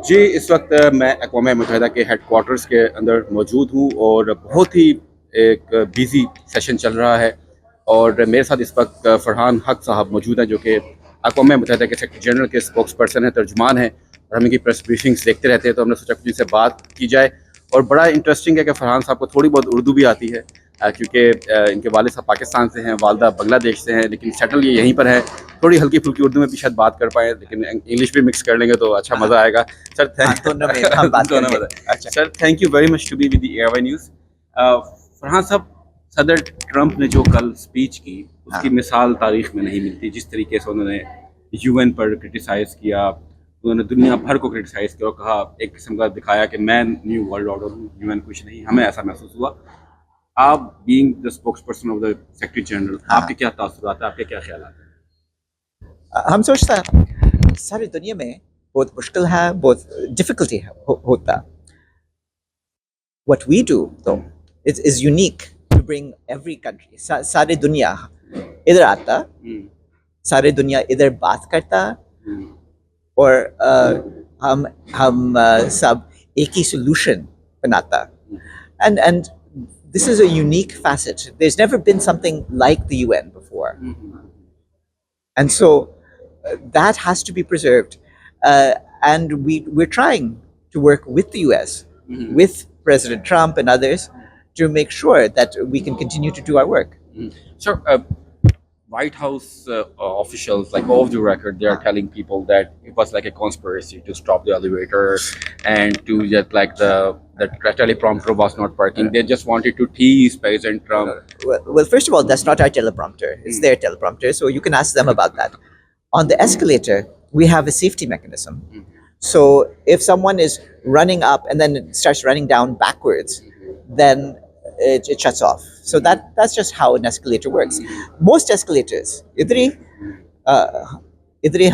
जी, इस वक्त मैं अक़वाम मुत्तहिदा के हेडक्वार्टर्स के अंदर मौजूद हूँ और बहुत ही एक बिज़ी सेशन चल रहा है। और मेरे साथ इस वक्त फ़रहान हक साहब मौजूद हैं, जो कि अक़वाम मुत्तहिदा के सेक्रेटरी जनरल के स्पोक्स पर्सन हैं, तर्जुमान हैं, और हम इनकी प्रेस ब्रीफिंग्स देखते रहते हैं। तो हमने सोचा कुछ इनसे बात की जाए। और बड़ा इंटरेस्टिंग है कि फ़रहान साहब को थोड़ी बहुत उर्दू भी आती है, क्योंकि इनके वालिद साहब पाकिस्तान से हैं, वालदा बांग्लादेश से हैं, लेकिन सेटल ये यहीं पर है। थोड़ी हल्की फुल्की उर्दू में भी शायद बात कर पाएँ, लेकिन इंग्लिश भी मिक्स कर लेंगे तो अच्छा मज़ा आएगा। सर दोनों में हम बात दोनों करेंगे। मज़ा। अच्छा sir, thank you very much to be with the airway news. Farhan साहब, सदर ट्रंप ने जो कल स्पीच की, उसकी मिसाल तारीख में नहीं मिलती। जिस तरीके से उन्होंने यूएन पर क्रिटिसाइज़ किया, उन्होंने दुनिया भर को क्रिटिसाइज़ किया और कहा, एक किस्म का दिखाया कि मैं न्यू वर्ल्ड ऑर्डर हूँ, यूएन कुछ नहीं। हमें ऐसा महसूस हुआ। आप being the spokes person of the secretary general, आपके क्या तासुरात हैं, आपके क्या ख्याल हैं? हम सोचता सारी दुनिया में बहुत मुश्किल है, बहुत डिफिकल्टी है होता। What we do though is unique to bring every country, सारी दुनिया इधर आता, सारी दुनिया इधर बात करता, और हम सब एक ही solution बनाता. And this is a unique facet. There's never been something like the UN before. And so that has to be preserved. And we're trying to work with the US, with President Trump and others, to make sure that we can continue to do our work. Sir, White House officials, like off the record, they are telling people that it was like a conspiracy to stop the elevator and to just like the teleprompter was not working. They just wanted to tease President Trump. Well, first of all, that's not our teleprompter. It's their teleprompter, so you can ask them about that. On the escalator, we have a safety mechanism. So if someone is running up and then starts running down backwards, then it shuts off. So that's just how an escalator works. Most escalators, idri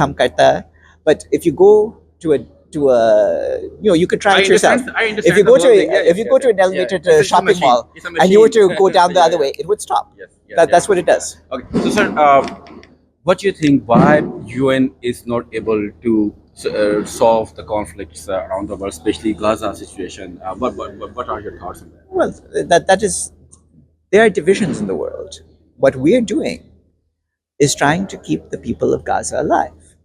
hum karta hai, but if you go to a you could try it yourself. If you go to an elevator to a shopping mall and you were to go down the other way, it would stop. That's what it does. Okay, so sir, what do you think? Why UN is not able to solve the conflicts around the world, especially Gaza situation? What are your thoughts on that? Well, that is, there are divisions in the world. What we're doing is trying to keep the people of Gaza alive.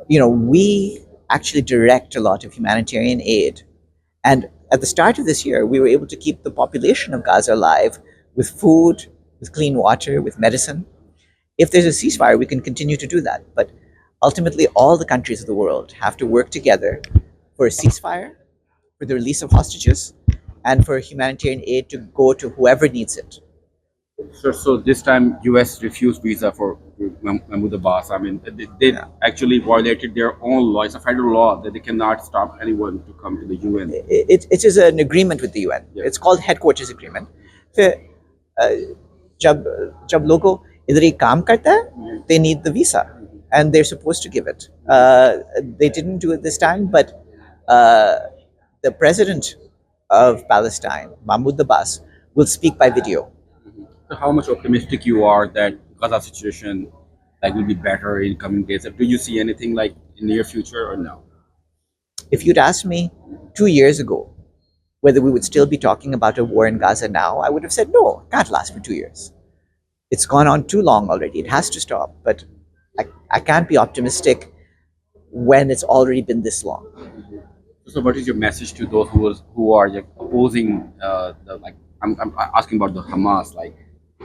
We actually direct a lot of humanitarian aid, and at the start of this year, we were able to keep the population of Gaza alive with food, with clean water, with medicine. If there's a ceasefire, we can continue to do that. But ultimately, all the countries of the world have to work together for a ceasefire, for the release of hostages, and for humanitarian aid to go to whoever needs it. So this time, U.S. refused visa for Mahmoud Abbas. I mean, they actually violated their own law. It's a federal law that they cannot stop anyone to come to the UN. It is an agreement with the UN. Yeah. It's called Headquarters Agreement. फिर जब लोगों इधर ही काम करता है, they need the visa, and they're supposed to give it. They didn't do it this time, but the president of Palestine, Mahmoud Abbas, will speak by video. So how much optimistic you are that Gaza situation will be better in coming days? Do you see anything like in near future or no? If you'd asked me 2 years ago whether we would still be talking about a war in Gaza now, I would have said no, it can't last for 2 years. It's gone on too long already. It has to stop. But I can't be optimistic when it's already been this long. So what is your message to those who are opposing I'm asking about the Hamas,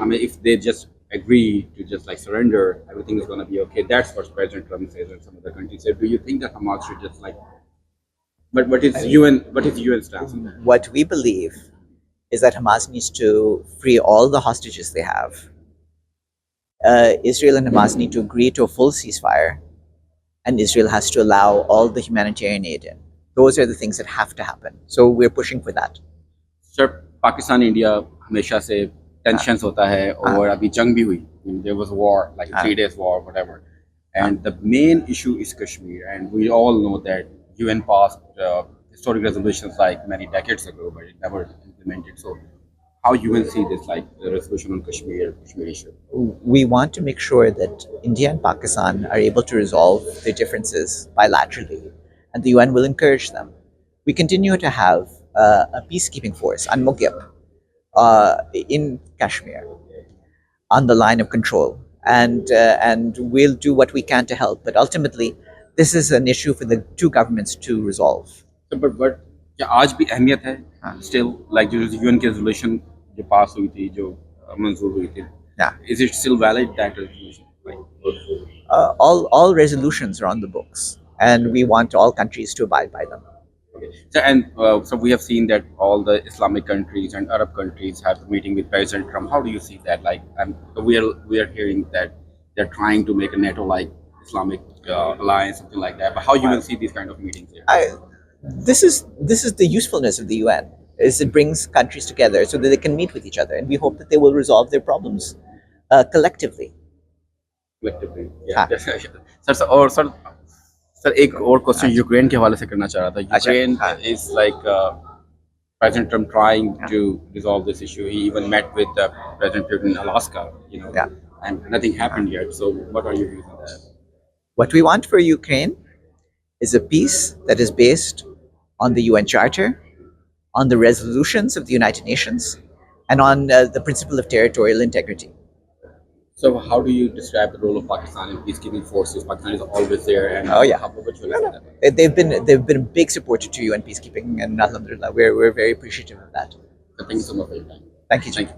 if they just agree to just surrender, everything is going to be okay. That's what President Trump says and some other countries say. Do you think that Hamas should just but what is UN stance on that? What we believe is that Hamas needs to free all the hostages they have. Israel and Hamas need to agree to a full ceasefire, and Israel has to allow all the humanitarian aid in. Those are the things that have to happen. So we're pushing for that. Sir, Pakistan India हमेशा से tensions होता है और अभी जंग भी हुई. There was war, 3 days war, whatever. And the main issue is Kashmir, and we all know that UN passed historic resolutions many decades ago, but it never implemented. So how UN see this, the resolution on Kashmir issue? We want to make sure that India and Pakistan are able to resolve their differences bilaterally, and the UN will encourage them. We continue to have a peacekeeping force, UNMOGIP, in Kashmir on the line of control, and we'll do what we can to help. But ultimately, this is an issue for the two governments to resolve. So, but क्या आज भी अहमियत है still like जो UN की resolution जो पास हुई थी जो मंजूर हुई थी Yeah. is it still valid that resolution All resolutions are on the books, and we want all countries to abide by them. okay. So and so we have seen that all the Islamic countries and Arab countries have a meeting with President Trump. How do you see that? Like we are hearing that they're trying to make a NATO like Islamic alliance, something like that. But how you will see these kind of meetings here? This is the usefulness of the UN. Is it brings countries together so that they can meet with each other, and we hope that they will resolve their problems collectively. Collectively, हाँ. Sir और sir एक और question Ukraine के हवाले से करना चाह रहा था. Ukraine is like President Trump trying to resolve this issue. He even met with President Putin in Alaska, and nothing happened yet. So what are your views on that? What we want for Ukraine is a peace that is based on the UN Charter, on the resolutions of the United Nations, and on the principle of territorial integrity. So how do you describe the role of Pakistan in peacekeeping forces? Pakistan is always there, and They've been a big supporter to UN peacekeeping, and alhamdulillah, we're very appreciative of that. So thank you so much for your time. Thank you. Thank you.